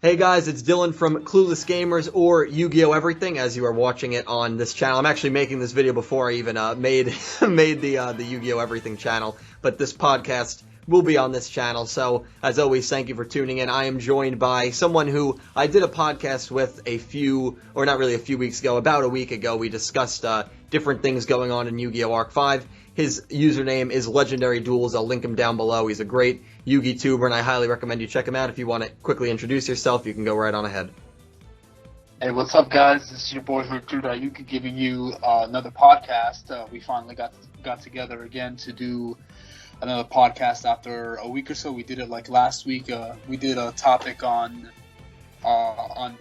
Hey guys, it's Dylan from Clueless Gamers or Yu-Gi-Oh! Everything as you are watching it on this channel. I'm actually making this video before I even made the Yu-Gi-Oh! Everything channel, but this podcast will be on this channel. So, as always, thank you for tuning in. I am joined by someone who I did a podcast with not a few weeks ago, about a week ago. We discussed different things going on in Yu-Gi-Oh! Arc 5. His username is Legendary Duels. I'll link him down below. He's a great Yu-Gi tuber, and I highly recommend you check him out. If you want to quickly introduce yourself, you can go right on ahead. Hey, what's up, guys? This is your boy Yugi giving you another podcast. We finally got together again to do another podcast after a week or so. We did it like last week. We did a topic on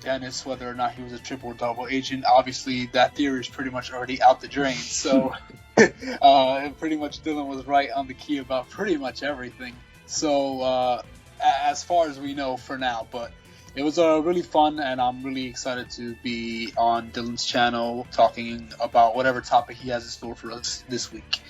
Dennis, whether or not he was a triple or double agent. Obviously, that theory is pretty much already out the drain. So, pretty much Dylan was right on the key about pretty much everything. So, as far as we know for now, but it was really fun, and I'm really excited to be on Dylan's channel talking about whatever topic he has in store for us this week.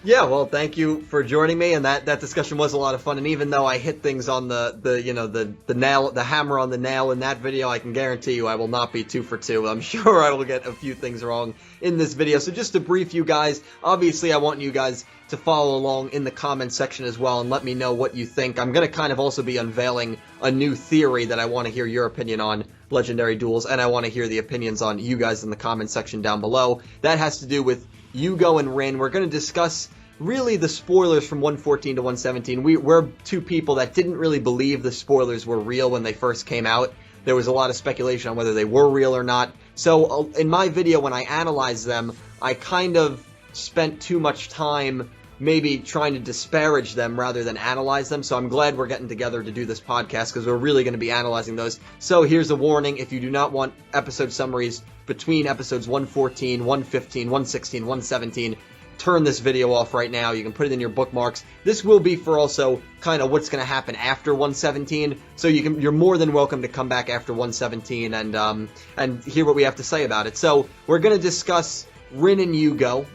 Yeah, well, thank you for joining me, and that discussion was a lot of fun. And even though I hit things on the hammer on the nail in that video, I can guarantee you I will not be 2 for 2. I'm sure I will get a few things wrong in this video. So just to brief you guys, obviously I want you guys to follow along in the comment section as well and let me know what you think. I'm going to kind of also be unveiling a new theory that I want to hear your opinion on Legendary Duels, and I want to hear the opinions on you guys in the comment section down below. That has to do with Yugo and Rin. We're going to discuss really the spoilers from 114 to 117. We're two people that didn't really believe the spoilers were real when they first came out. There was a lot of speculation on whether they were real or not. So in my video, when I analyzed them, I kind of spent too much time maybe trying to disparage them rather than analyze them. So I'm glad we're getting together to do this podcast because we're really going to be analyzing those. So here's a warning: if you do not want episode summaries between episodes 114, 115, 116, 117, turn this video off right now. You can put it in your bookmarks. This will be for also kind of what's going to happen after 117. So you're more than welcome to come back after 117 and hear what we have to say about it. So we're going to discuss Rin and Yugioh,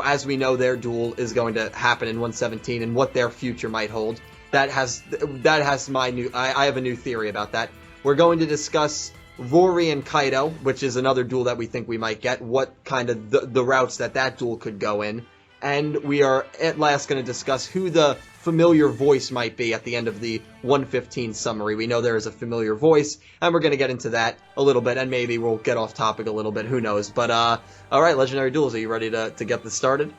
as we know, their duel is going to happen in 117 and what their future might hold. That has I have a new theory about that. We're going to discuss Rory and Kaito, which is another duel that we think we might get, what kind of the routes that duel could go in. And we are at last going to discuss who the familiar voice might be at the end of the 115 summary. We know there is a familiar voice, and we're going to get into that a little bit, and maybe we'll get off topic a little bit, who knows. But, alright, Legendary Duels, are you ready to get this started?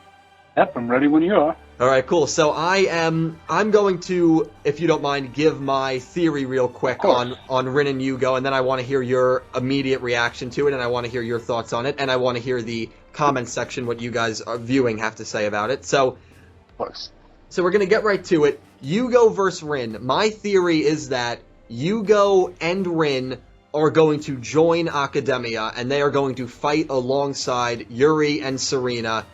Yep, I'm ready when you are. Alright, cool. So I'm going to, if you don't mind, give my theory real quick on Rin and Yugioh, and then I want to hear your immediate reaction to it, and I want to hear your thoughts on it, and I want to hear the comment section, what you guys are viewing have to say about it. So, Of course. So we're going to get right to it. Yugioh versus Rin. My theory is that Yugioh and Rin are going to join Academia, and they are going to fight alongside Yuri and Serena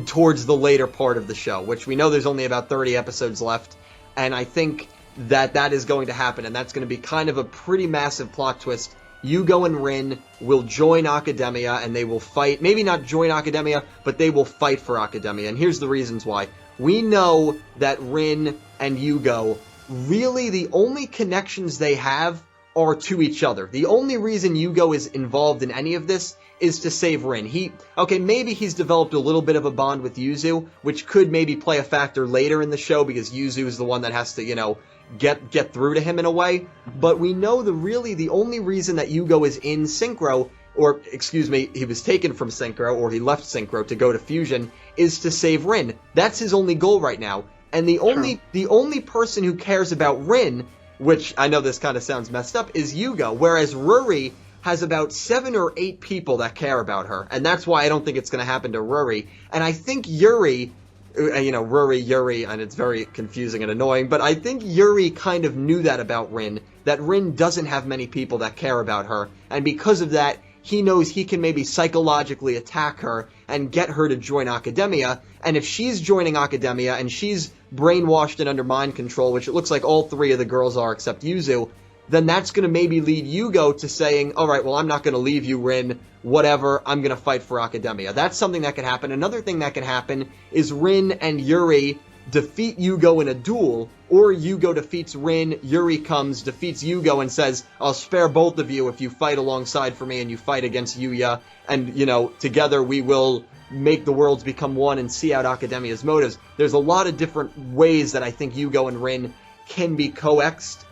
towards the later part of the show, which we know there's only about 30 episodes left, and I think that is going to happen, and that's going to be kind of a pretty massive plot twist. Yugioh and Rin will join Academia, and they will fight, maybe not join Academia, but they will fight for Academia, and here's the reasons why. We know that Rin and Yugioh, really the only connections they have are to each other. The only reason Yugioh is involved in any of this is to save Rin. Maybe he's developed a little bit of a bond with Yuzu, which could maybe play a factor later in the show because Yuzu is the one that has to, get through to him in a way. But we know the only reason that Yugioh is in Synchro, or excuse me, he was taken from Synchro, or he left Synchro to go to Fusion, is to save Rin. That's his only goal right now. And the only person who cares about Rin, which I know this kind of sounds messed up, is Yugioh, whereas Rory has about 7 or 8 people that care about her, and that's why I don't think it's going to happen to Rory. And I think Yuri, Yuri, and it's very confusing and annoying, but I think Yuri kind of knew that about Rin, that Rin doesn't have many people that care about her, and because of that, he knows he can maybe psychologically attack her and get her to join Academia, and if she's joining Academia and she's brainwashed and under mind control, which it looks like all 3 of the girls are except Yuzu, then that's going to maybe lead Yugioh to saying, alright, well, I'm not going to leave you, Rin, whatever, I'm going to fight for Academia. That's something that can happen. Another thing that can happen is Rin and Yuri defeat Yugioh in a duel, or Yugo defeats Rin, Yuri comes, defeats Yugo, and says, I'll spare both of you if you fight alongside for me and you fight against Yuya, and, you know, together we will make the worlds become one and see out Academia's motives. There's a lot of different ways that I think Yugo and Rin can be coerced,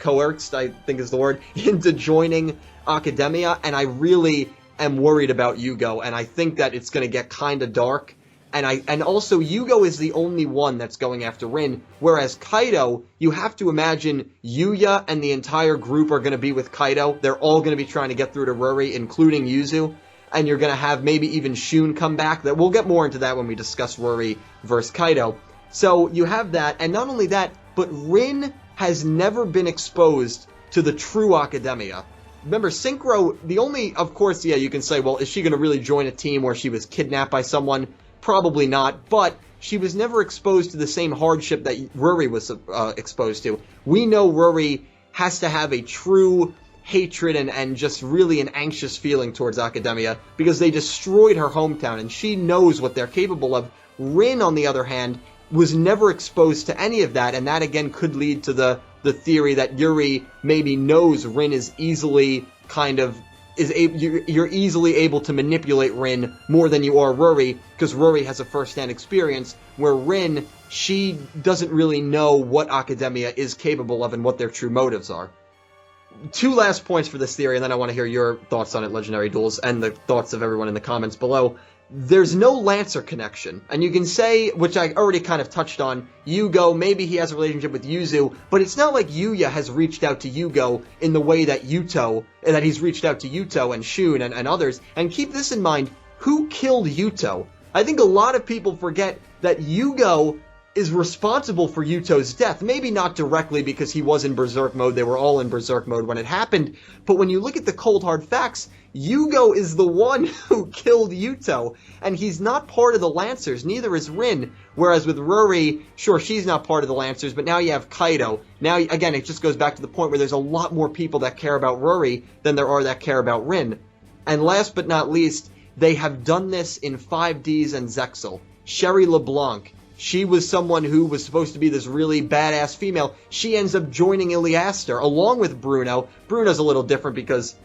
I think is the word, into joining Academia, and I really am worried about Yugo, and I think that it's going to get kind of dark. And also, Yugo is the only one that's going after Rin, whereas Kaito, you have to imagine Yuya and the entire group are going to be with Kaito. They're all going to be trying to get through to Rory, including Yuzu, and you're going to have maybe even Shun come back. That we'll get more into that when we discuss Rory versus Kaito. So you have that, and not only that, but Rin has never been exposed to the true Academia. Remember, Synchro, the only, of course, yeah, you can say, well, is she going to really join a team where she was kidnapped by someone? Probably not, but she was never exposed to the same hardship that Rory was exposed to. We know Rory has to have a true hatred and just really an anxious feeling towards Academia because they destroyed her hometown, and she knows what they're capable of. Rin, on the other hand, was never exposed to any of that, and that again could lead to the theory that Yuri maybe knows Rin is easily you're easily able to manipulate Rin more than you are Rory, because Rory has a first-hand experience, where Rin, she doesn't really know what Academia is capable of and what their true motives are. Two last points for this theory, and then I want to hear your thoughts on it, Legendary Duels, and the thoughts of everyone in the comments below. There's no Lancer connection, and you can say, which I already kind of touched on, Yugo, maybe he has a relationship with Yuzu, but it's not like Yuya has reached out to Yugo in the way that he's reached out to Yuto and Shun and others. And keep this in mind, who killed Yuto? I think a lot of people forget that Yugo is responsible for Yuto's death. Maybe not directly because he was in Berserk mode, they were all in Berserk mode when it happened, but when you look at the cold hard facts, Yugo is the one who killed Yuto, and he's not part of the Lancers, neither is Rin, whereas with Rory, sure, she's not part of the Lancers, but now you have Kaito. Now, again, it just goes back to the point where there's a lot more people that care about Rory than there are that care about Rin. And last but not least, they have done this in 5Ds and Zexal. Sherry LeBlanc, she was someone who was supposed to be this really badass female. She ends up joining Iliaster, along with Bruno. Bruno's a little different because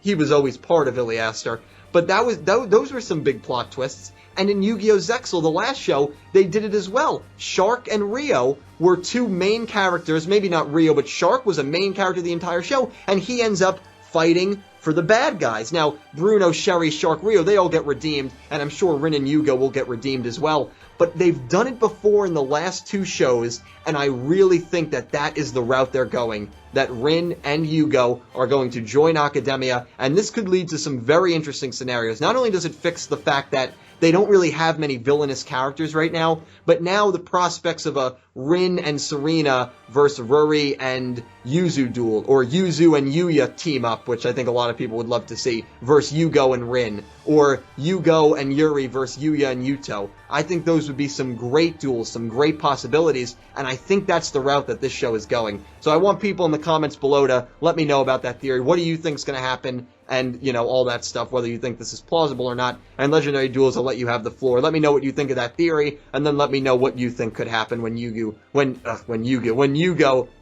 he was always part of Iliaster. But those were some big plot twists. And in Yu-Gi-Oh! Zexal, the last show, they did it as well. Shark and Rio were two main characters. Maybe not Rio, but Shark was a main character the entire show. And he ends up fighting for the bad guys. Now, Bruno, Sherry, Shark, Rio, they all get redeemed. And I'm sure Rin and Yugo will get redeemed as well. But they've done it before in the last two shows, and I really think that that is the route they're going. That Rin and Yugo are going to join Academia, and this could lead to some very interesting scenarios. Not only does it fix the fact that they don't really have many villainous characters right now, but now the prospects of a Rin and Serena versus Rory and Yuzu duel, or Yuzu and Yuya team up, which I think a lot of people would love to see, versus Yugo and Rin, or Yugo and Yuri versus Yuya and Yuto. I think those would be some great duels, some great possibilities, and I think that's the route that this show is going. So I want people in the comments below to let me know about that theory. What do you think is going to happen? And, you know, all that stuff, whether you think this is plausible or not. And Legendary Duels, I'll let you have the floor. Let me know what you think of that theory, and then let me know what you think could happen when Yugo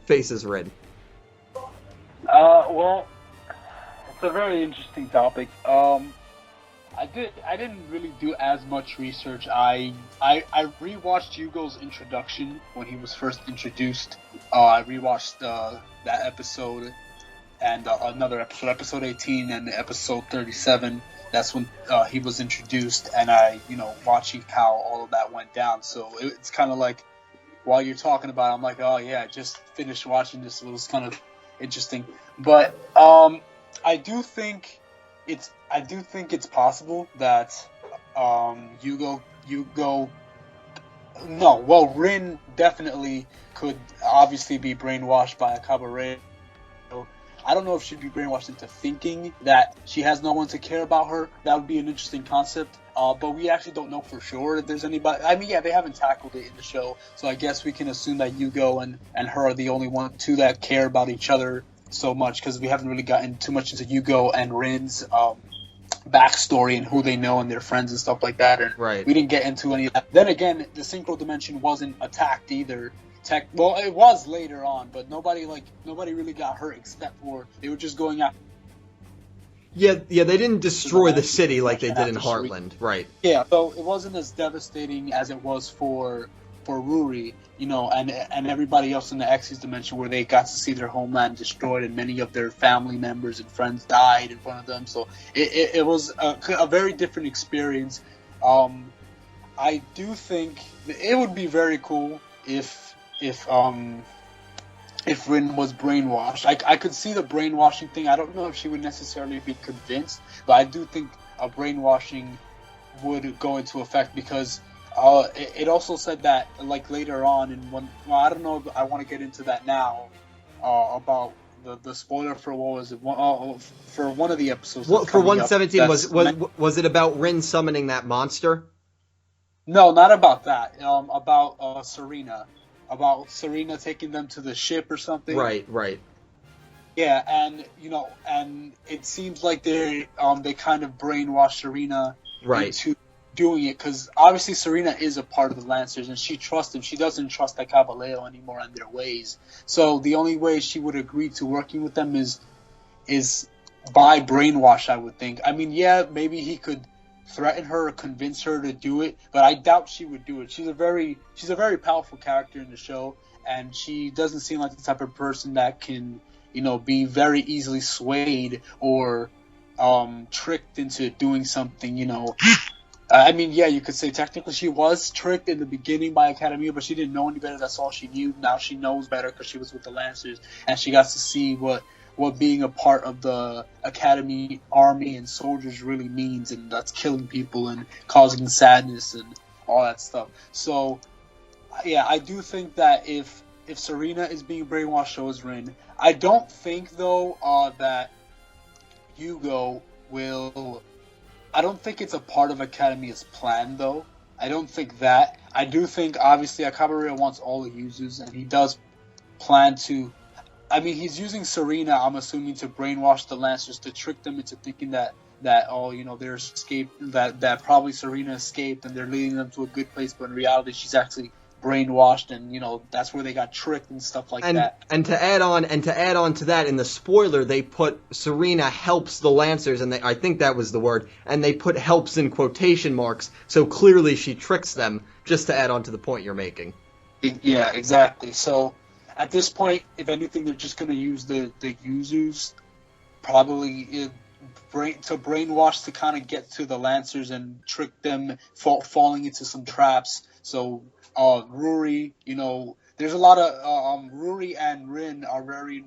faces Rin. Well, it's a very interesting topic. I didn't really do as much research. I rewatched Yugo's introduction when he was first introduced. I rewatched that episode and another episode 18 and episode 37. That's when he was introduced, and watching how all of that went down. So it's kind of like, while you're talking about it, I'm like, oh yeah, I just finished watching this. It was kind of interesting, but I do think it's possible that Rin definitely could obviously be brainwashed by a cabaret. I don't know if she'd be brainwashed into thinking that she has no one to care about her. That would be an interesting concept. But we actually don't know for sure if there's anybody. I mean, yeah, they haven't tackled it in the show, so I guess we can assume that Yugo and her are the only two that care about each other so much, because we haven't really gotten too much into Yugo and Rin's backstory and who they know and their friends and stuff like that. And right. We didn't get into any of that. Then again, the Synchro Dimension wasn't attacked either, Well, it was later on, but nobody really got hurt except for they were just going after. Yeah, they didn't destroy the city like they did in Serena. Heartland, right? Yeah, so it wasn't as devastating as it was for Rory, and everybody else in the X's dimension, where they got to see their homeland destroyed and many of their family members and friends died in front of them. So it was a very different experience. I do think it would be very cool if Rin was brainwashed. I could see the brainwashing thing. I don't know if she would necessarily be convinced, but I do think a brainwashing would go into effect because it also said that like later on in one. Well, I don't know if I want to get into that now about the spoiler for what was it for one of the episodes. What for 117 was it about Rin summoning that monster? No, not about that. About Serena. About Serena taking them to the ship or something. Right. Yeah, and it seems like they kind of brainwashed Serena into doing it because obviously Serena is a part of the Lancers and she trusts him. She doesn't trust the Caballero anymore and their ways. So the only way she would agree to working with them is by brainwash, I would think. I mean, yeah, maybe he could threaten her or convince her to do it, but I doubt she would do it. She's a very powerful character in the show, and she doesn't seem like the type of person that can, be very easily swayed or tricked into doing something, I mean, yeah, you could say technically she was tricked in the beginning by Academia, but she didn't know any better. That's all she knew. Now she knows better because she was with the Lancers, and she got to see what being a part of the Academy army and soldiers really means, and that's killing people and causing sadness and all that stuff. So, yeah, I do think that if Serena is being brainwashed, so is Rin. I don't think, though, that Yugioh will... I don't think it's a part of Academia's plan, though. I don't think that. I do think, obviously, Caballero wants all the users, and he does plan to... I mean, he's using Serena, I'm assuming, to brainwash the Lancers, to trick them into thinking that they're escaped, that probably Serena escaped and they're leading them to a good place, but in reality she's actually brainwashed, and that's where they got tricked and stuff like that. And to add on to that, in the spoiler they put Serena helps the Lancers, and I think that was the word, and they put helps in quotation marks, so clearly she tricks them, just to add on to the point you're making. Yeah, exactly. So at this point, if anything, they're just going to use the users probably to brainwash to kind of get to the Lancers and trick them falling into some traps. So Rory, there's a lot of Rory and Rin are very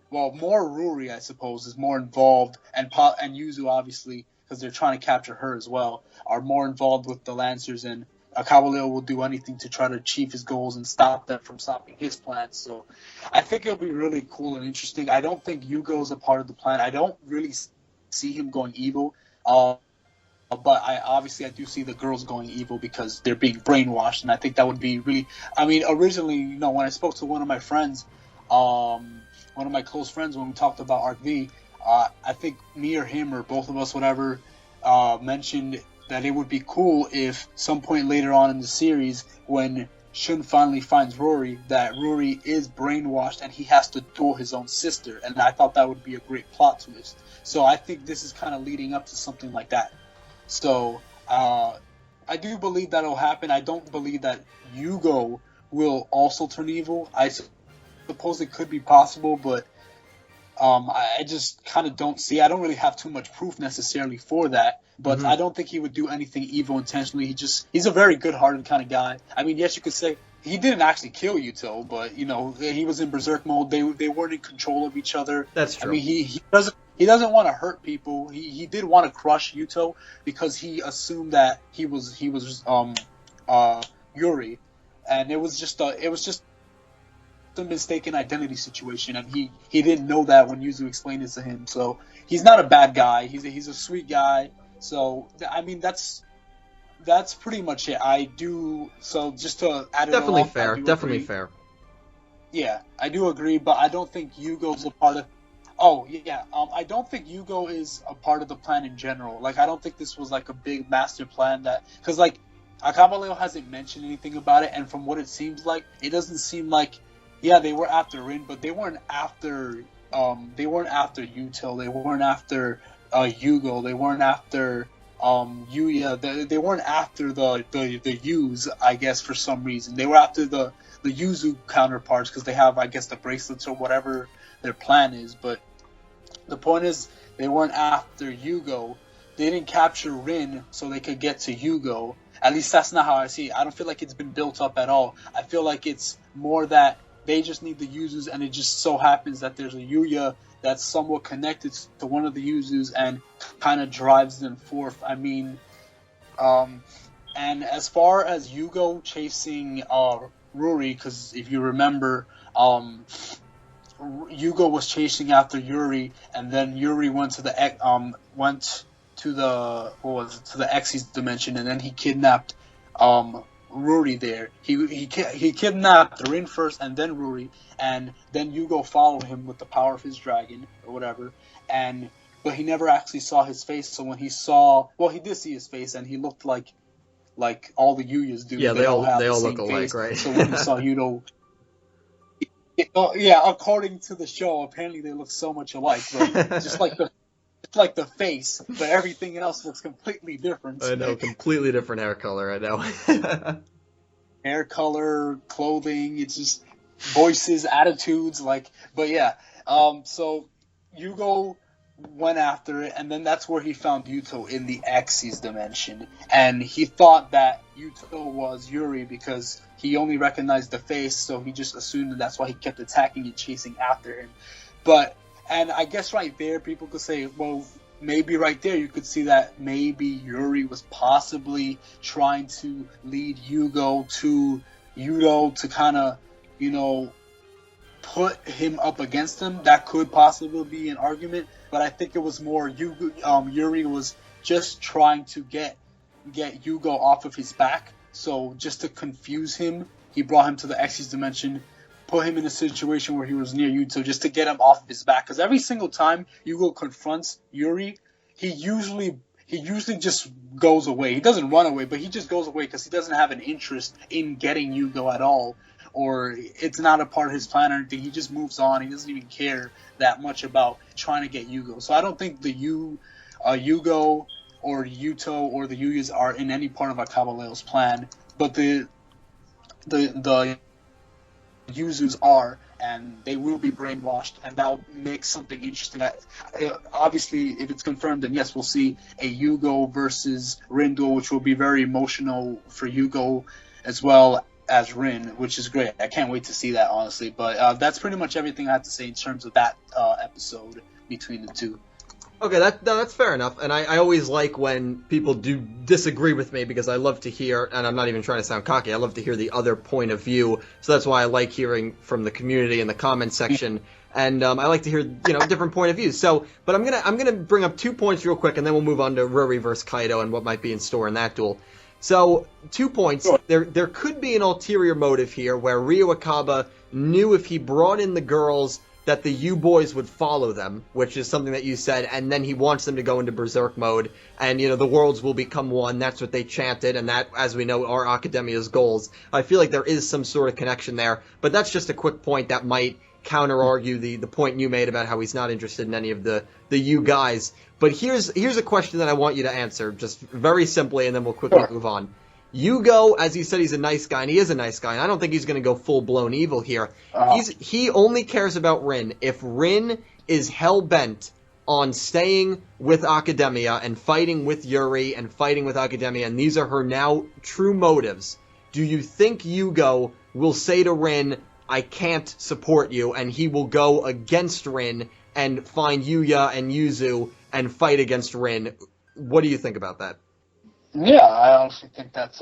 more Rory, I suppose, is more involved, and Yuzu obviously, because they're trying to capture her as well, are more involved with the Lancers, and Caballero will do anything to try to achieve his goals and stop them from stopping his plans. So I think it'll be really cool and interesting. I don't think Yugioh is a part of the plan. I don't really see him going evil. But I do see the girls going evil because they're being brainwashed, and I think that would be really... I mean, originally, when I spoke to one of my friends, one of my close friends, when we talked about Arc V, I think me or him or both of us, whatever, mentioned that it would be cool if some point later on in the series, when Shun finally finds Rory, that Rory is brainwashed and he has to duel his own sister, and I thought that would be a great plot twist. So I think this is kind of leading up to something like that. So I do believe that'll happen. I don't believe that Yugioh will also turn evil. I suppose it could be possible, but I just kind of don't see. I don't really have too much proof necessarily for that, but I don't think he would do anything evil intentionally. He's a very good-hearted kind of guy. I mean, yes, you could say he didn't actually kill Yuto, but he was in berserk mode. They weren't in control of each other. That's true. I mean, he doesn't want to hurt people. He did want to crush Yuto because he assumed that he was Yuri, and it was just a mistaken identity situation, and he didn't know that when Yuzu explained it to him. So he's not a bad guy. He's a sweet guy. So I mean, that's pretty much it. So just to add it definitely along, fair. Definitely fair. Yeah, I do agree, but I don't think Yugo's a part of. Oh yeah, I don't think Yugioh is a part of the plan in general. Like, I don't think this was like a big master plan because Akabaleo hasn't mentioned anything about it, and from what it seems like, it doesn't seem like, yeah, they were after Rin, but they weren't after Yuto, they weren't after Yugo, they weren't after Yuya, they weren't after the Yus, I guess, for some reason. They were after the Yuzu counterparts because they have, I guess, the bracelets or whatever their plan is. But the point is, they weren't after Yugo. They didn't capture Rin so they could get to Yugo. At least that's not how I see it. I don't feel like it's been built up at all. I feel like it's more that they just need the Yuzus, and it just so happens that there's a Yuya that's somewhat connected to one of the Yuzus and kind of drives them forth. I mean, and as far as Yugo chasing Rory, because if you remember, Yugo was chasing after Yuri, and then Yuri went to the Xyz dimension, and then he kidnapped Rory there. He kidnapped Rin first, and then Rory, and then Yugo followed him with the power of his dragon or whatever. But he never actually saw his face. So when he saw, well, he did see his face, and he looked like all the Yuyas do. Yeah, they all look alike, face. right? So when he saw Yudo. Yeah, according to the show, apparently they look so much alike, but just like the face, but everything else looks completely different. I know, completely different hair color. I know. Hair color, clothing, it's just voices, attitudes, but yeah. So Yugo went after it, and then that's where he found Yuto in the Xyz dimension, and he thought that Yuto was Yuri because he only recognized the face, so he just assumed that's why he kept attacking and chasing after him. And I guess right there, people could say, well, maybe right there you could see that maybe Yuri was possibly trying to lead Yugo to Yudo to kind of, put him up against him. That could possibly be an argument, but I think it was more Yuri was just trying to get Yugo off of his back. So just to confuse him, he brought him to the Xyz dimension, put him in a situation where he was near Yuto just to get him off of his back. Because every single time Yugo confronts Yuri, he usually just goes away. He doesn't run away, but he just goes away because he doesn't have an interest in getting Yugo at all. Or it's not a part of his plan or anything. He just moves on. He doesn't even care that much about trying to get Yugo. So I don't think the Yugo or Yuto or the Yuyas are in any part of Akabaleo's plan. But the Yuzus are, and they will be brainwashed, and that'll make something interesting. Obviously, if it's confirmed, then yes, we'll see a Yugo versus Rin duel, which will be very emotional for Yugo as well as Rin, which is great. I can't wait to see that, honestly. But that's pretty much everything I have to say in terms of that episode between the two. Okay, that's fair enough, and I always like when people do disagree with me because I love to hear, and I'm not even trying to sound cocky, I love to hear the other point of view, so that's why I like hearing from the community in the comment section, and I like to hear, different point of views. So, but I'm gonna bring up 2 points real quick, and then we'll move on to Rory versus Kaito and what might be in store in that duel. So, 2 points. Sure. There could be an ulterior motive here where Ryo Akaba knew if he brought in the girls that the U-Boys would follow them, which is something that you said, and then he wants them to go into Berserk mode, and, the worlds will become one. That's what they chanted, and that, as we know, are Academia's goals. I feel like there is some sort of connection there, but that's just a quick point that might counter-argue the point you made about how he's not interested in any of the U guys. But here's a question that I want you to answer, just very simply, and then we'll quickly move on. Yugo, as you said, he's a nice guy, and he is a nice guy, and I don't think he's going to go full-blown evil here. He only cares about Rin. If Rin is hell-bent on staying with Academia and fighting with Yuri and fighting with Academia, and these are her now true motives, do you think Yugo will say to Rin, I can't support you, and he will go against Rin and find Yuya and Yuzu and fight against Rin? What do you think about that? Yeah, I honestly think that's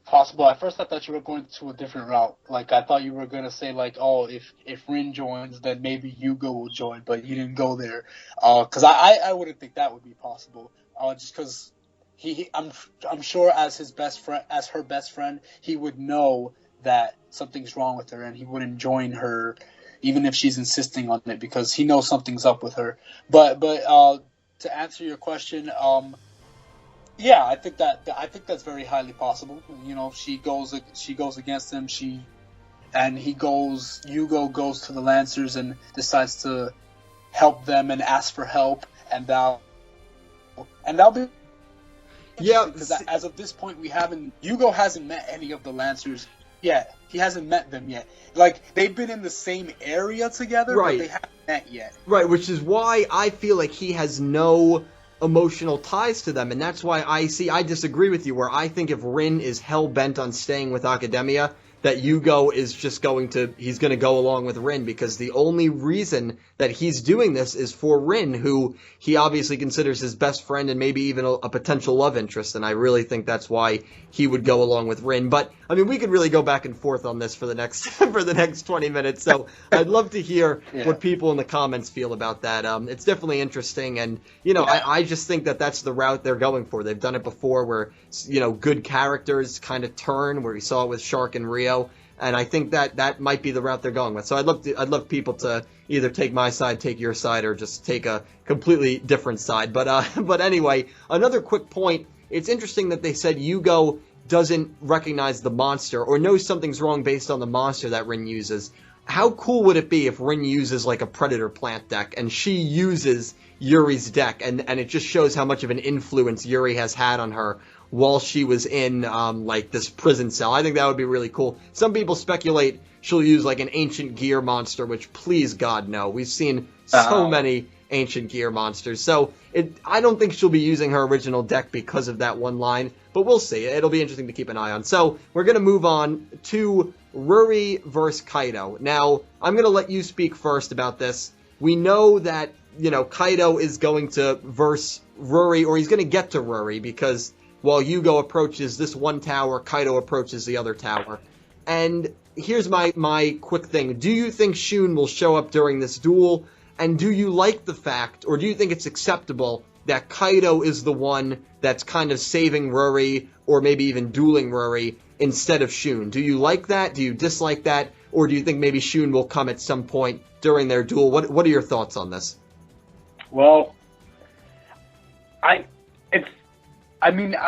possible. At first, I thought you were going to a different route. I thought you were going to say, if Rin joins, then maybe Yugo will join, but you didn't go there. Because I wouldn't think that would be possible. Just because I'm sure as her best friend, he would know that something's wrong with her, and he wouldn't join her, even if she's insisting on it, because he knows something's up with her. But to answer your question, Yeah, I think that's very highly possible. You know, she goes against him. Yugo goes to the Lancers and decides to help them and ask for help, and that'll be Yeah, interesting because as of this point, Yugo hasn't met any of the Lancers yet. He hasn't met them yet. Like, they've been in the same area together, right. but they haven't met yet. Right, which is why I feel like he has no emotional ties to them, and that's why I disagree with you, where I think if Rin is hell-bent on staying with Academia, that Yugo is just he's going to go along with Rin, because the only reason that he's doing this is for Rin, who he obviously considers his best friend and maybe even a potential love interest, and I really think that's why he would go along with Rin. But, I mean, we could really go back and forth on this for the next for the next 20 minutes, so I'd love to hear what people in the comments feel about that. It's definitely interesting, and, you know, I just think that that's the route they're going for. They've done it before where, you know, good characters kind of turn, where we saw it with Shark and Rio. And I think that might be the route they're going with. So I'd love people to either take my side, take your side, or just take a completely different side. But anyway, another quick point. It's interesting that they said Yugo doesn't recognize the monster or knows something's wrong based on the monster that Rin uses. How cool would it be if Rin uses like a Predator plant deck and she uses Yuri's deck, and it just shows how much of an influence Yuri has had on her while she was in, like, this prison cell. I think that would be really cool. Some people speculate she'll use, like, an ancient gear monster, which, please, God, no. We've seen so many ancient gear monsters. So, I don't think she'll be using her original deck because of that one line, but we'll see. It'll be interesting to keep an eye on. So, we're going to move on to Rory versus Kaito. Now, I'm going to let you speak first about this. We know that, you know, Kaito is going to verse Rory, or he's going to get to Rory, because while Yugo approaches this one tower, Kaito approaches the other tower. And here's my quick thing. Do you think Shun will show up during this duel? And do you like the fact, or do you think it's acceptable that Kaito is the one that's kind of saving Rory, or maybe even dueling Rory, instead of Shun? Do you like that? Do you dislike that? Or do you think maybe Shun will come at some point during their duel? What are your thoughts on this? Well, I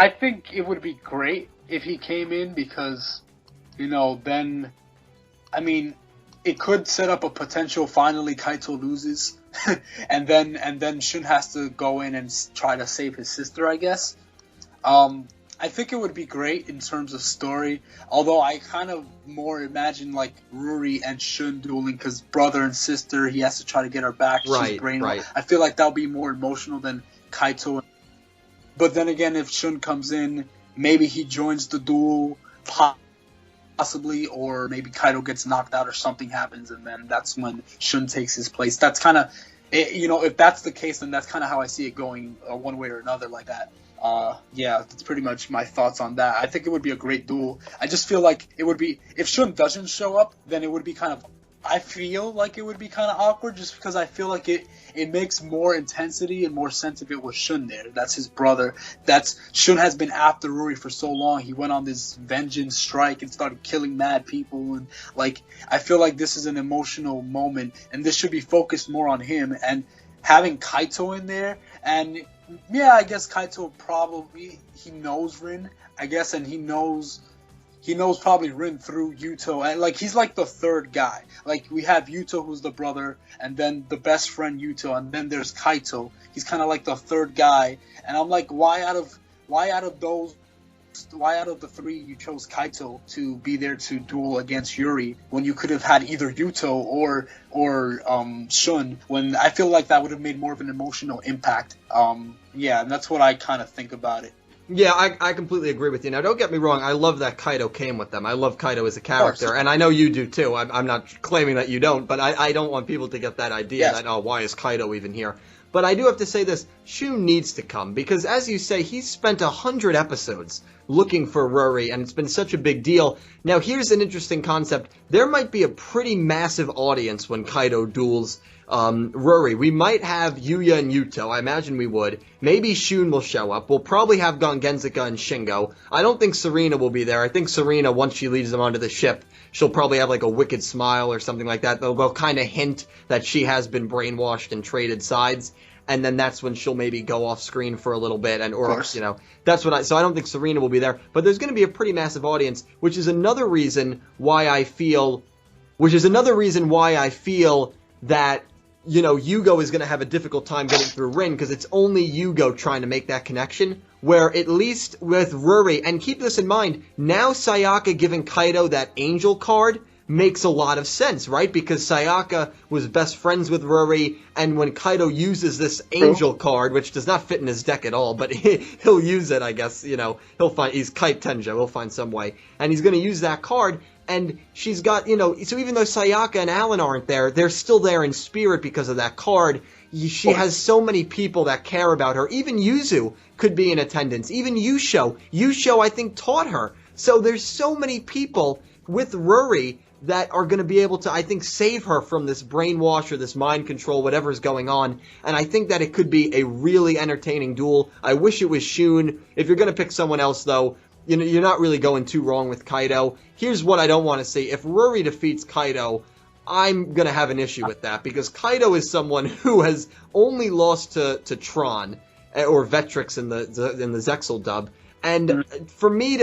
think it would be great if he came in, because, you know, then, I mean, it could set up a potential finally Kaito loses, and then Shun has to go in and try to save his sister, I guess. I think it would be great in terms of story, although I kind of more imagine, like, Rory and Shun dueling, because brother and sister, he has to try to get her back. Right, she's brainwashed. right. I feel like that would be more emotional than Kaito. But then again, if Shun comes in, maybe he joins the duel, possibly, or maybe Kaito gets knocked out or something happens, and then that's when Shun takes his place. That's kind of, you know, if that's the case, then that's kind of how I see it going, one way or another, like that. Yeah, that's pretty much my thoughts on that. I think it would be a great duel. I just feel like it would be, if Shun doesn't show up, then it would be kind of, I feel like it would be kind of awkward, just because I feel like it makes more intensity and more sense if it was Shun there. That's his brother. Shun has been after Rory for so long. He went on this vengeance strike and started killing mad people, and, like, I feel like this is an emotional moment, and this should be focused more on him. And having Kaito in there, and yeah, I guess Kaito probably, he knows Rin, I guess, and he knows probably Rin through Yuto, and, like, he's like the third guy. Like, we have Yuto, who's the brother, and then the best friend Yuto, and then there's Kaito. He's kind of like the third guy, and I'm like, why out of the three you chose Kaito to be there to duel against Yuri, when you could have had either Yuto or Shun? When I feel like that would have made more of an emotional impact. Yeah, and that's what I kind of think about it. Yeah, I completely agree with you. Now, don't get me wrong. I love that Kaito came with them. I love Kaito as a character, and I know you do too. I'm not claiming that you don't, but I don't want people to get that idea that, oh, why is Kaito even here? But I do have to say this. Shun needs to come, because, as you say, he's spent 100 episodes looking for Rory, and it's been such a big deal. Now, here's an interesting concept. There might be a pretty massive audience when Kaito duels Rory. We might have Yuya and Yuto. I imagine we would. Maybe Shun will show up. We'll probably have Genzika and Shingo. I don't think Serena will be there. I think Serena, once she leads them onto the ship, she'll probably have like a wicked smile or something like that. They'll kind of hint that she has been brainwashed and traded sides. and then that's when she'll maybe go off screen for a little bit, that's what so I don't think Serena will be there, but there's going to be a pretty massive audience, which is another reason why I feel that, Yugioh is going to have a difficult time getting through Rin, because it's only Yugioh trying to make that connection, where at least with Rory, and keep this in mind, now Sayaka giving Kaito that angel card makes a lot of sense, right? Because Sayaka was best friends with Rory, and when Kaito uses this angel card, which does not fit in his deck at all, but he'll use it, I guess, he's Kite Tenjo, he'll find some way, and he's going to use that card. And she's got, so even though Sayaka and Alan aren't there, they're still there in spirit because of that card. She has so many people that care about her. Even Yuzu could be in attendance. Even Yugioh. Yugioh, I think, taught her. So there's so many people with Rory that are going to be able to, I think, save her from this brainwash or this mind control, whatever's going on. And I think that it could be a really entertaining duel. I wish it was Shun. If you're going to pick someone else, though, you're not really going too wrong with Kaito. Here's what I don't want to see. If Rory defeats Kaito, I'm going to have an issue with that, because Kaito is someone who has only lost to Tron, or Vetrix in the Zexal dub. And for me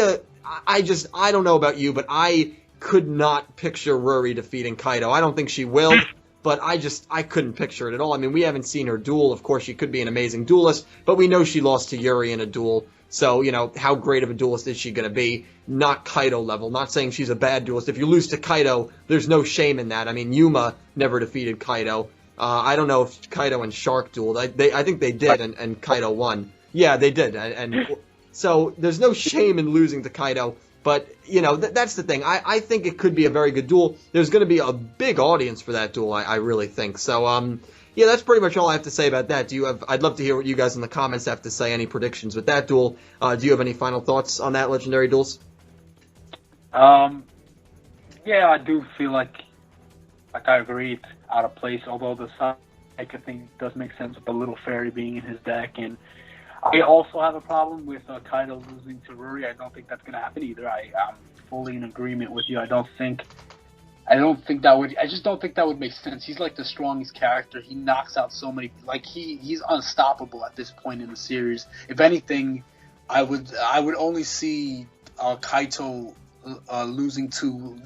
I don't know about you, but I could not picture Rory defeating Kaito. I don't think she will, but I couldn't picture it at all. I mean, we haven't seen her duel. Of course, she could be an amazing duelist, but we know she lost to Yuri in a duel. So, how great of a duelist is she going to be? Not Kaito level. Not saying she's a bad duelist. If you lose to Kaito, there's no shame in that. I mean, Yuma never defeated Kaito. I don't know if Kaito and Shark dueled. I think they did, and Kaito won. Yeah, they did. And so there's no shame in losing to Kaito. But, that's the thing. I think it could be a very good duel. There's going to be a big audience for that duel, I really think. So, yeah, that's pretty much all I have to say about that. I'd love to hear what you guys in the comments have to say, any predictions with that duel. Do you have any final thoughts on that, Legendary Duels? Yeah, I do feel like I agree, it's out of place, although the Sayaka thing does make sense with the little fairy being in his deck. And I also have a problem with Kaito losing to Rory. I don't think that's going to happen either. I'm fully in agreement with you. I just don't think that would make sense. He's like the strongest character. He knocks out so many, he's unstoppable at this point in the series. If anything, I would only see Kaito losing to,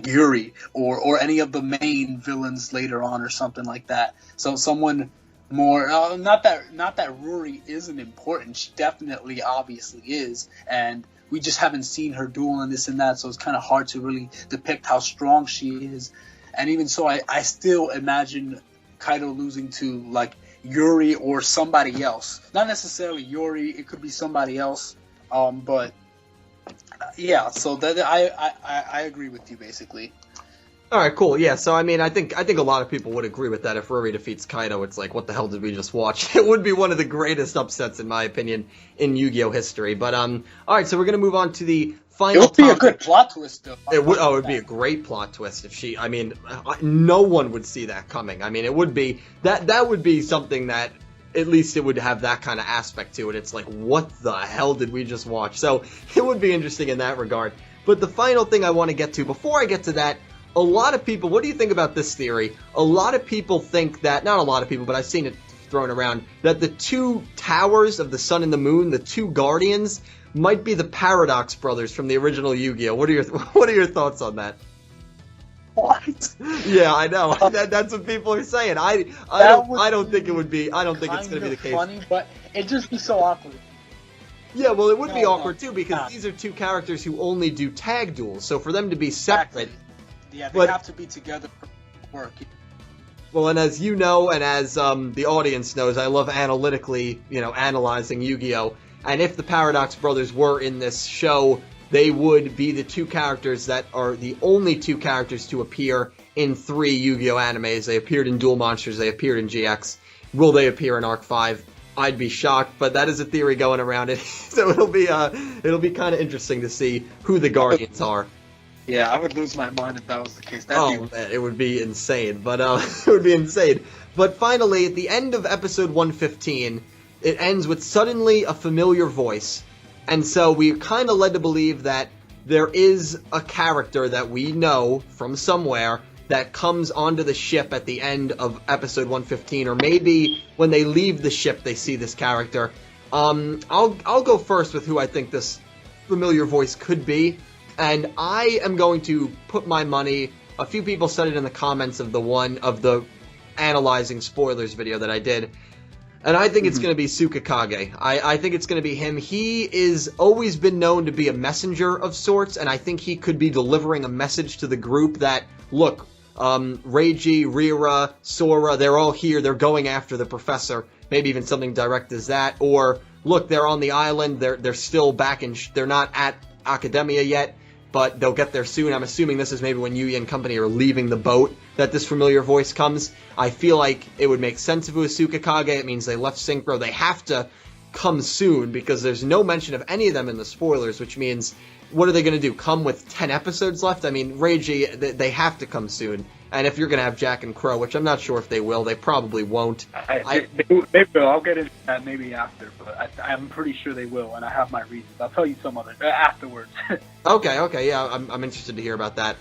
Yuri or any of the main villains later on or something like that. So someone more, not that Rory isn't important. She definitely obviously is, and we just haven't seen her duel and this and that, so it's kind of hard to really depict how strong she is. And even so, I still imagine Kaito losing to, Yuri or somebody else. Not necessarily Yuri, it could be somebody else. But, yeah, so that I agree with you, basically. All right, cool. Yeah, so I mean, I think a lot of people would agree with that. If Rory defeats Kaito, it's like, what the hell did we just watch? It would be one of the greatest upsets, in my opinion, in Yu-Gi-Oh history. But all right, so we're gonna move on to the final. It would be a good plot twist, though. It would be a great plot twist if she. I mean, no one would see that coming. I mean, it would be that would be something that. At least it would have that kind of aspect to it. It's like, what the hell did we just watch? So it would be interesting in that regard. But the final thing I want to get to, before I get to that, a lot of people, what do you think about this theory? A lot of people think that, not a lot of people, but I've seen it thrown around, that the two towers of the sun and the moon, the two guardians, might be the Paradox brothers from the original Yu-Gi-Oh! What are your thoughts on that? What? Yeah, I know. That's what people are saying. I don't think it would be. I don't think it's going to be the case. Funny, but it'd just be so awkward. Yeah, well, it would be awkward too, because these are two characters who only do tag duels. So for them to be separate, yeah, they have to be together for work. Well, and as you know, and as the audience knows, I love analytically, analyzing Yu-Gi-Oh! And if the Paradox brothers were in this show, they would be the two characters that are the only two characters to appear in 3 Yu-Gi-Oh! Animes. They appeared in Duel Monsters, they appeared in GX. Will they appear in Arc 5? I'd be shocked, but that is a theory going around it. So it'll be kind of interesting to see who the Guardians are. Yeah, I would lose my mind if that was the case. Man, it would be insane. But it would be insane. But finally, at the end of episode 115, it ends with suddenly a familiar voice. And so we're kind of led to believe that there is a character that we know from somewhere that comes onto the ship at the end of episode 115, or maybe when they leave the ship they see this character. I'll go first with who I think this familiar voice could be, and I am going to put my money. A few people said it in the comments of the analyzing spoilers video that I did, and I think it's going to be Tsukikage. I think it's going to be him. He is always been known to be a messenger of sorts, and I think he could be delivering a message to the group that, look, Reiji, Rira, Sora, they're all here, they're going after the professor. Maybe even something direct as that. Or, look, they're on the island, they're still back in, they're not at Academia yet, but they'll get there soon. I'm assuming this is maybe when Yuya and company are leaving the boat that this familiar voice comes. I feel like it would make sense if it was Tsukikage. It means they left Synchro. They have to come soon because there's no mention of any of them in the spoilers, which means what are they going to do? Come with 10 episodes left? I mean, Reiji, they have to come soon. And if you're going to have Jack and Crow, which I'm not sure if they will, they probably won't. They will. I'll get into that maybe after, but I'm pretty sure they will, and I have my reasons. I'll tell you some other afterwards. Okay, yeah, I'm interested to hear about that.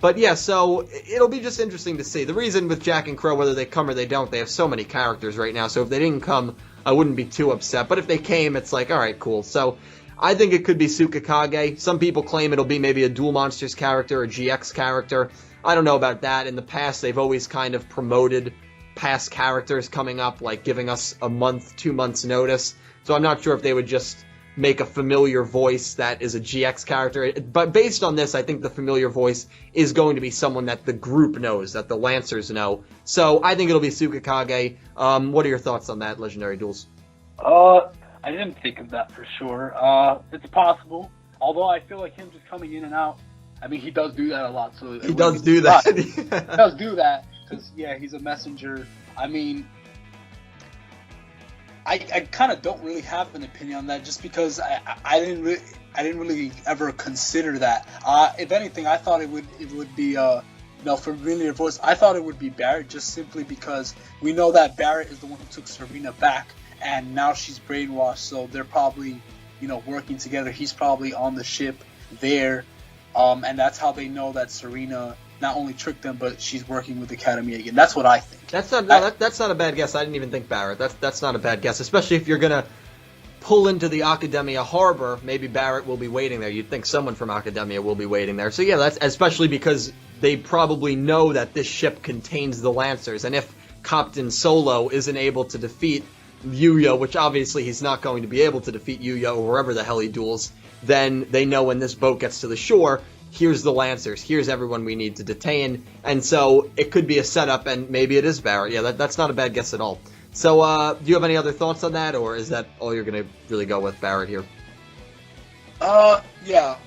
But yeah, so it'll be just interesting to see. The reason with Jack and Crow, whether they come or they don't, they have so many characters right now, so if they didn't come, I wouldn't be too upset. But if they came, it's like, alright, cool. So I think it could be Tsukikage. Some people claim it'll be maybe a Duel Monsters character, a GX character. I don't know about that. In the past, they've always kind of promoted past characters coming up, like giving us a month, 2 months notice. So I'm not sure if they would just make a familiar voice that is a GX character. But based on this, I think the familiar voice is going to be someone that the group knows, that the Lancers know. So I think it'll be Tsukikage. What are your thoughts on that, Legendary Duels? I didn't think of that for sure. It's possible. Although I feel like him just coming in and out, I mean, he does do that a lot. So he does do that. He does do that because, yeah, he's a messenger. I mean, I kind of don't really have an opinion on that just because I didn't really ever consider that. If anything, I thought it would be familiar voice. I thought it would be Barrett just simply because we know that Barrett is the one who took Serena back, and now she's brainwashed. So they're probably working together. He's probably on the ship there. And that's how they know that Serena not only tricked them, but she's working with the Academy again. That's what I think. That's not a bad guess. I didn't even think Barrett. That's not a bad guess, especially if you're gonna pull into the Academia harbor. Maybe Barrett will be waiting there. You'd think someone from Academia will be waiting there. So yeah, that's especially because they probably know that this ship contains the Lancers, and if Captain Solo isn't able to defeat Yugioh, which obviously he's not going to be able to defeat Yugioh or wherever the hell he duels, then they know when this boat gets to the shore, here's the Lancers, here's everyone we need to detain, and so it could be a setup, and maybe it is Barrett. Yeah, that's not a bad guess at all. So, do you have any other thoughts on that, or is that all you're going to really go with Barrett here? Yeah,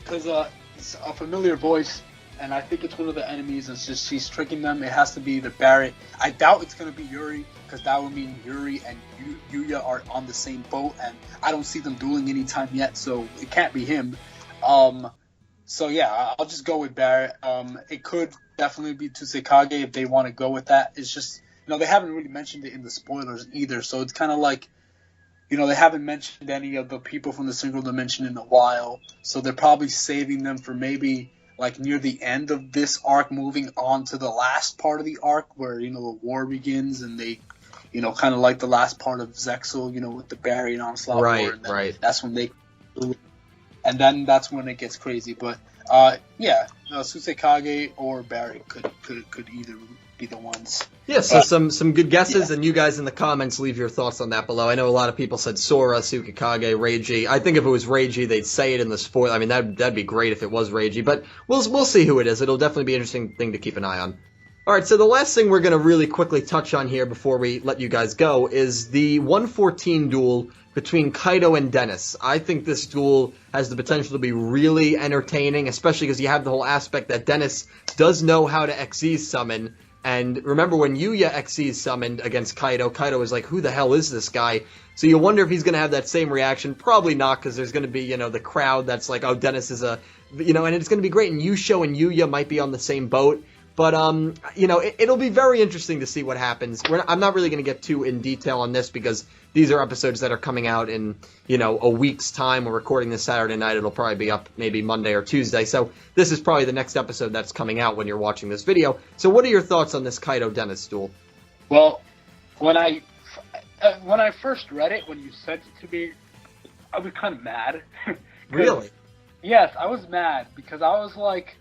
because it's a familiar voice, and I think it's one of the enemies, and it's just she's tricking them. It has to be the Barrett. I doubt it's going to be Yuri, because that would mean Yuri and Yuya are on the same boat, and I don't see them dueling anytime yet, so it can't be him. So yeah, I'll just go with Barrett. It could definitely be Tsukikage if they want to go with that. It's just, they haven't really mentioned it in the spoilers either, so it's kind of like, they haven't mentioned any of the people from the single dimension in a while, so they're probably saving them for maybe like near the end of this arc, moving on to the last part of the arc where, the war begins, and they, kind of like the last part of Zexal, with the Barry and Onslaught War. And then right. That's when and then that's when it gets crazy. But Tsukikage or Barry could either be the ones. Yeah, so some good guesses, and you guys in the comments leave your thoughts on that below. I know a lot of people said Sora, Tsukikage, Reiji. I think if it was Reiji, they'd say it in the spoiler. I mean, that'd be great if it was Reiji, but we'll see who it is. It'll definitely be an interesting thing to keep an eye on. All right, so the last thing we're going to really quickly touch on here before we let you guys go is the 114 duel between Kaito and Dennis. I think this duel has the potential to be really entertaining, especially because you have the whole aspect that Dennis does know how to XZ summon. And remember when Yuya XZ summoned against Kaito, Kaito was like, who the hell is this guy? So you wonder if he's going to have that same reaction. Probably not, because there's going to be, the crowd that's like, oh, Dennis is a... and it's going to be great. And Yugioh and Yuya might be on the same boat. But, it'll be very interesting to see what happens. I'm not really going to get too in detail on this because these are episodes that are coming out in, a week's time. We're recording this Saturday night. It'll probably be up maybe Monday or Tuesday. So this is probably the next episode that's coming out when you're watching this video. So what are your thoughts on this Kaito-Dennis duel? Well, when I first read it, when you sent it to me, I was kind of mad. Really? Yes, I was mad because I was like,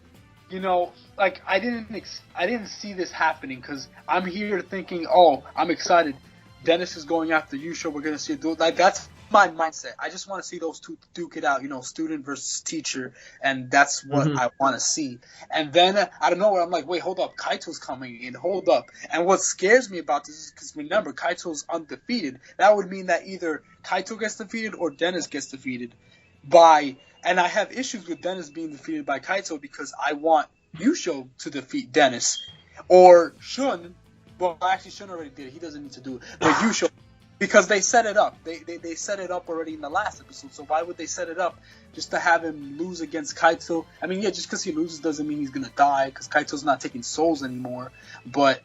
I didn't see this happening because I'm here thinking, oh, I'm excited. Dennis is going after Yugioh. We're gonna see a duel. Like that's my mindset. I just want to see those two duke it out. Student versus teacher, and that's what I want to see. And then out of nowhere, I'm like, wait, hold up, Kaito's coming in. Hold up. And what scares me about this is because remember, Kaito's undefeated. That would mean that either Kaito gets defeated or Dennis gets defeated by. And I have issues with Dennis being defeated by Kaito because I want Yugioh to defeat Dennis. Or Shun. Well, actually, Shun already did it. He doesn't need to do it. But Yugioh, because they set it up. They set it up already in the last episode. So why would they set it up just to have him lose against Kaito? I mean, yeah, just because he loses doesn't mean he's going to die because Kaito's not taking souls anymore. But,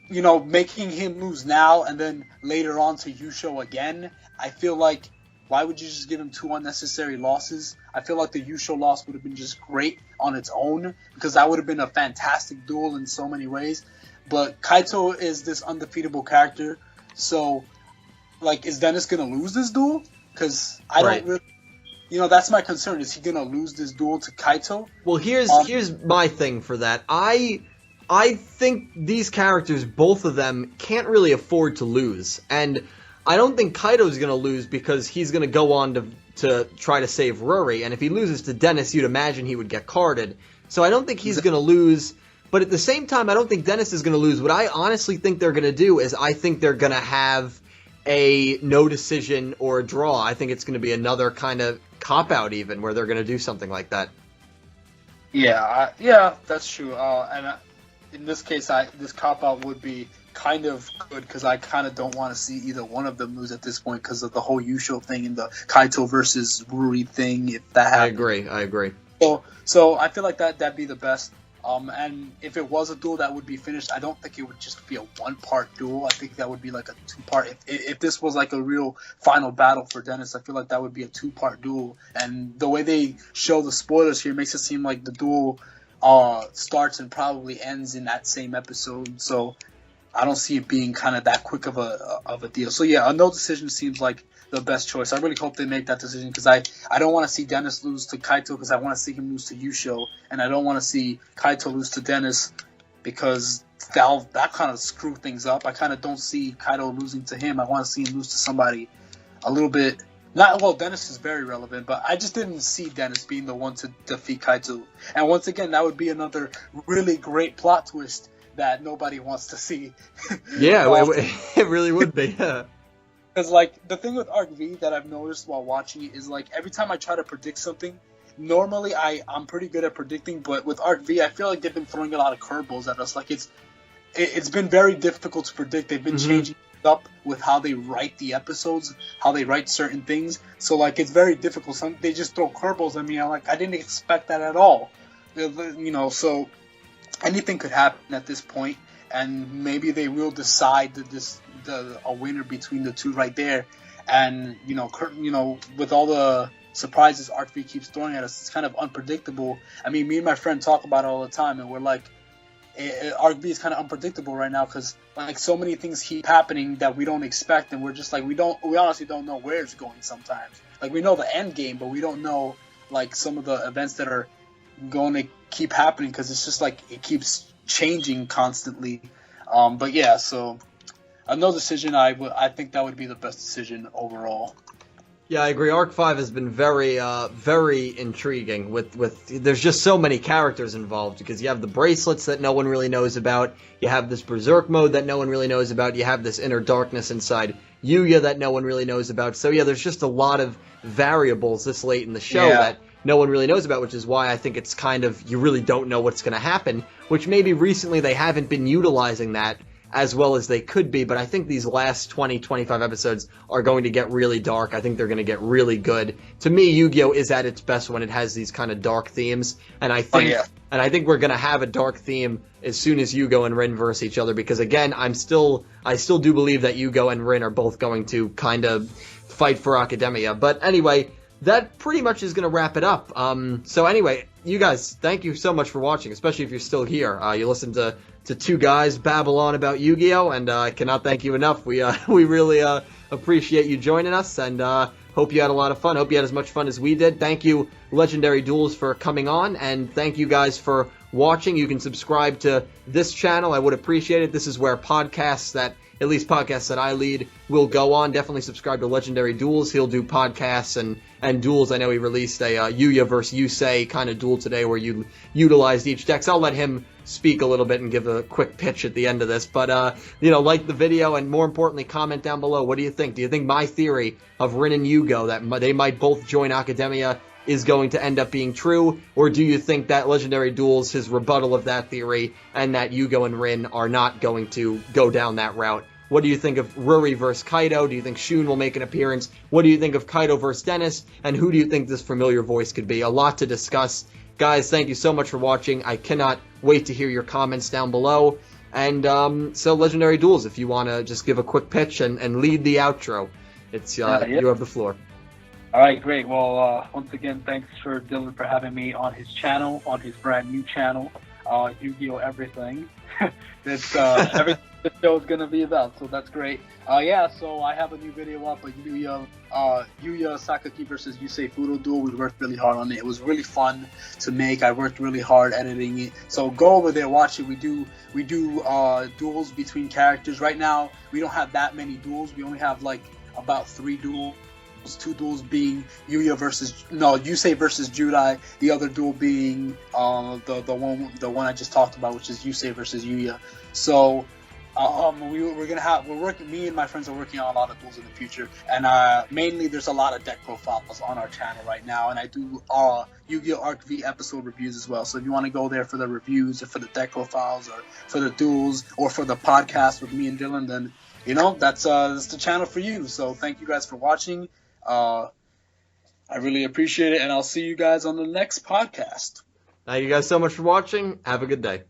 making him lose now and then later on to Yugioh again, I feel like why would you just give him 2 unnecessary losses? I feel like the Yugioh loss would have been just great on its own because that would have been a fantastic duel in so many ways. But Kaito is this undefeatable character, so, is Dennis going to lose this duel? Because I don't really... that's my concern. Is he going to lose this duel to Kaito? Well, here's my thing for that. I think these characters, both of them, can't really afford to lose. And I don't think Kaito's going to lose because he's going to go on to try to save Rory. And if he loses to Dennis, you'd imagine he would get carded. So I don't think he's going to lose. But at the same time, I don't think Dennis is going to lose. What I honestly think they're going to do is I think they're going to have a no decision or a draw. I think it's going to be another kind of cop-out even where they're going to do something like that. Yeah, that's true. And in this case, this cop-out would be kind of good because I kind of don't want to see either one of them lose at this point because of the whole Yugioh thing and the Kaito versus Rory thing. If that happened. I agree. So I feel like that'd be the best. And if it was a duel that would be finished, I don't think it would just be a 1-part duel. I think that would be like a 2-part. If this was like a real final battle for Dennis, I feel like that would be a 2-part duel. And the way they show the spoilers here makes it seem like the duel starts and probably ends in that same episode. So I don't see it being kind of that quick of a deal. So yeah, a no decision seems like the best choice. I really hope they make that decision because I don't want to see Dennis lose to Kaito because I want to see him lose to Yugioh, and I don't want to see Kaito lose to Dennis because that kind of screw things up. I kind of don't see Kaito losing to him. I want to see him lose to somebody a little bit. Dennis is very relevant, but I just didn't see Dennis being the one to defeat Kaito. And once again, that would be another really great plot twist that nobody wants to see. Yeah, it really would be. Yeah. Because, the thing with Arc V that I've noticed while watching it is, every time I try to predict something, normally I'm pretty good at predicting, but with Arc V, I feel like they've been throwing a lot of curveballs at us. It's been very difficult to predict. They've been changing it up with how they write the episodes, how they write certain things. So, it's very difficult. They just throw curveballs at me. I didn't expect that at all. So anything could happen at this point, and maybe they will decide a winner between the two right there. And with all the surprises Arc V keeps throwing at us, it's kind of unpredictable. I mean, me and my friend talk about it all the time, and we're like, Arc V is kind of unpredictable right now because so many things keep happening that we don't expect, and we're just we honestly don't know where it's going sometimes. We know the end game, but we don't know some of the events that are going to keep happening because it's just it keeps changing constantly. But yeah, so a no decision. I think that would be the best decision overall. Yeah, I agree. Arc 5 has been very, very intriguing with there's just so many characters involved because you have the bracelets that no one really knows about, you have this berserk mode that no one really knows about, you have this inner darkness inside Yugioh that no one really knows about. So yeah, there's just a lot of variables this late in the show that no one really knows about, which is why I think it's kind of, you really don't know what's going to happen, which maybe recently they haven't been utilizing that as well as they could be, but I think these last 20, 25 episodes are going to get really dark. I think they're going to get really good. To me, Yu-Gi-Oh! Is at its best when it has these kind of dark themes, and I think we're going to have a dark theme as soon as Yugo and Rin verse each other, because again, I still do believe that Yugo and Rin are both going to kind of fight for Academia. But anyway, that pretty much is going to wrap it up. So anyway, you guys, thank you so much for watching, especially if you're still here. You listened to two guys babble on about Yu-Gi-Oh! And I cannot thank you enough. We really appreciate you joining us, and hope you had a lot of fun. Hope you had as much fun as we did. Thank you, Legendary Duels, for coming on, and thank you guys for watching. You can subscribe to this channel. I would appreciate it. This is where podcasts that I lead will go on. Definitely subscribe to Legendary Duels. He'll do podcasts and duels. I know he released a Yugioh versus Yusei kind of duel today where you utilized each deck. So I'll let him speak a little bit and give a quick pitch at the end of this. But, like the video, and more importantly, comment down below. What do you think? Do you think my theory of Rin and Yugioh, that they might both join Academia, is going to end up being true? Or do you think that Legendary Duels, his rebuttal of that theory, and that Yugo and Rin are not going to go down that route? What do you think of Rory versus Kaito? Do you think Shun will make an appearance? What do you think of Kaito versus Dennis? And who do you think this familiar voice could be? A lot to discuss. Guys, thank you so much for watching. I cannot wait to hear your comments down below. And so Legendary Duels, if you want to just give a quick pitch and lead the outro, it's you have the floor. All right, great. Well, once again, thanks for Dylan for having me on his channel, on his brand new channel, Yu-Gi-Oh! Everything. That's everything the show is going to be about, so that's great. So I have a new video up, a Yuya Sakaki versus Yusei Fudo duel. We worked really hard on it. It was really fun to make. I worked really hard editing it. So go over there, watch it. We do duels between characters. Right now, we don't have that many duels. We only have like about 3 duels. 2 duels being Yusei versus Judai. The other duel being the one I just talked about, which is Yusei versus Yuya. So me and my friends are working on a lot of duels in the future, and mainly there's a lot of deck profiles on our channel right now, and I do Yu-Gi-Oh! Arc V episode reviews as well. So if you want to go there for the reviews or for the deck profiles or for the duels or for the podcast with me and Dylan, then that's the channel for you. So thank you guys for watching. I really appreciate it, and I'll see you guys on the next podcast. Thank you guys so much for watching. Have a good day.